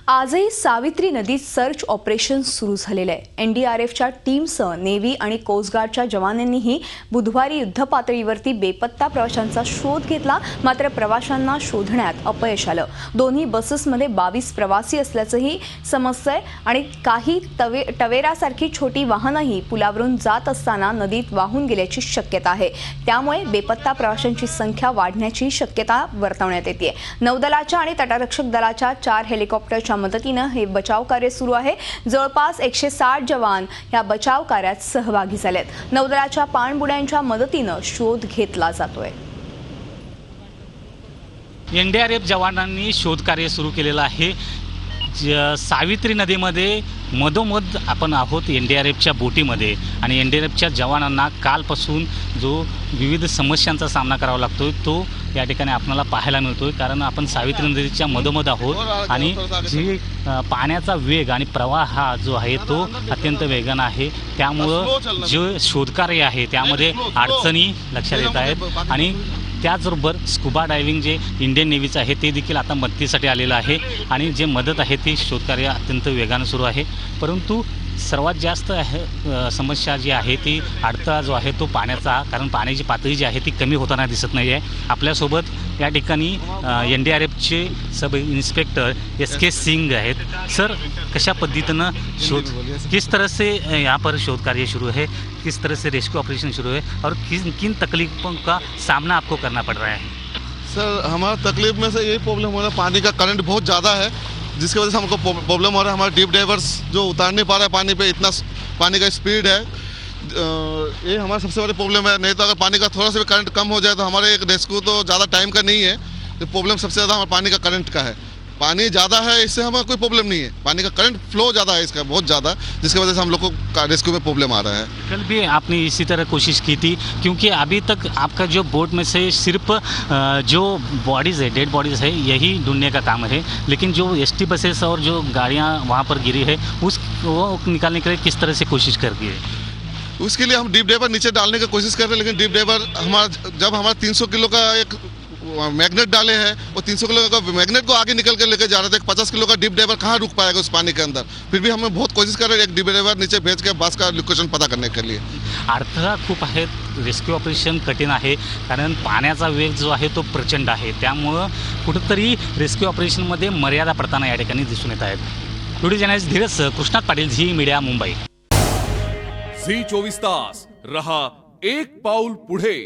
आजही सावित्री नदीत search operation सुरू झालेले आहे। एनडीआरएफच्या टीमसह नेव्ही आणि कोस्ट गार्डच्या जवानांनीही बुधवारी युद्धपातळीवरती बेपत्ता प्रवाशांचा शोध घेतला, मात्र प्रवाशांना शोधण्यात अपयश आलं। दोन्ही बसेसमध्ये 22 प्रवासी असल्याचंही समजतंय आणि काही टवेरासारखी छोटी वाहनंही पुलावरून जात असताना नदीत वाहून गेल्याची शक्यता आहे। त्यामुळे बेपत्ता प्रवाशांची संख्या वाढण्याची शक्यता वर्तवण्यात येते। नौदलाच्या आणि तटरक्षक दलाच्या 4 हेलिकॉप्टरच्या मदतीने हे बचाव कार्य सुरू आहे। जवळपास 160 जवान या बचाव कार्यात सहभागी झालेत। नौदलाच्या पाणबुड्यांच्या मदतीने शोध घेतला जातोय। एनडीआरएफ जवानांनी शोध कार्य सुरू केलेलं आहे। सावित्री नदीमध्ये मधोमध आपण आहोत एनडीआरएफच्या बोटीमध्ये आणि एनडीआरएफच्या जवानांना कालपासून जो विविध समस्यांचा सामना करावा लागतोय तो या ठिकाणी आपल्याला पाहायला मिळतोय, कारण आपण सावित्री नदीच्या मधोमध आहोत आणि जी पाण्याचा वेग आणि प्रवाह हा जो आहे तो अत्यंत वेगाने आहे। त्यामुळं जे शोधकार्य आहे त्यामध्ये अडचणी लक्षात येत आहेत आणि त्याचबरोबर स्कुबा डायव्हिंग जे इंडियन नेव्हीचं आहे ते देखील आता मदतीसाठी आलेलं आहे आणि जे मदत आहे ती शोधकार्य अत्यंत वेगाने सुरू आहे। परंतु सर्वात जास्त समस्या जी आहे ती अडथळा जो आहे तो पाण्याचा, कारण पाण्याची पातळी जी आहे ती कमी होताना दिसत नाही आहे। आपल्यासोबत या ठिकाणी एनडीआरएफचे सब इंस्पेक्टर SK सिंह आहेत। सर, कशा पद्धतीनं किस तरह से यहाँ पर शोध कार्य शुरू है, किस तरह से रेस्क्यू ऑपरेशन शुरू है और किन तकलीफों का सामना आपको करना पड़ रहा है? सर, हमारा तकलीफ में से यही प्रॉब्लम हो रहा है, पानी का करंट बहुत ज़्यादा है जिसकी वजह से हमको प्रॉब्लम हो रहा है। हमारे डीप डाइवर्स जो उतार नहीं पा रहा है पानी पे, इतना पानी का स्पीड है, ये हमारा सबसे बड़ी प्रॉब्लम है। नहीं तो अगर पानी का थोड़ा सा भी करंट कम हो जाए तो हमारे एक रेस्क्यू तो ज़्यादा टाइम का नहीं है। तो प्रॉब्लम सबसे ज़्यादा हमारे पानी का करंट का है। पानी ज़्यादा है इससे हमें कोई प्रॉब्लम नहीं है, पानी का करंट फ्लो ज़्यादा है इसका, बहुत ज़्यादा, जिसकी वजह से हम लोग को रेस्क्यू में प्रॉब्लम आ रहा है। कल भी आपने इसी तरह कोशिश की थी, क्योंकि अभी तक आपका जो बोट में से सिर्फ जो बॉडीज़ है, डेड बॉडीज़ है, यही ढूंढने का काम है, लेकिन जो ST बसेस और जो गाड़ियाँ वहाँ पर गिरी है वो निकालने के लिए किस तरह से कोशिश कर रही है? उसके लिए हम डीप डाइवर नीचे डालने की कोशिश कर रहे हैं, लेकिन डीप डाइवर हमारा 300 किलो का एक मैग्नेट डाले हैं, वो 300 किलो का मैग्नेट को आगे निकल कर लेकर जा रहे थे। 50 किलो का डीप डाइवर कहाँ रुक पाएगा उस पानी के अंदर? फिर भी हमें बहुत कोशिश कर रहे हैं एक डीप डाइवर नीचे भेज के बस का लोकेशन पता करने के लिए। अडथळा खूप आहे, रेस्क्यू ऑपरेशन कठीण आहे, कारण पाण्याचा वेग जो आहे तो प्रचंड आहे। त्यामुळं कुठंतरी रेस्क्यू ऑपरेशनमध्ये मर्यादा पडताना या ठिकाणी दिसून येत आहेत। Video journalist Dheeraj Krishnat Patil, Zee media, Mumbai. Zee 24 तास रहा एक पाऊल पुढे।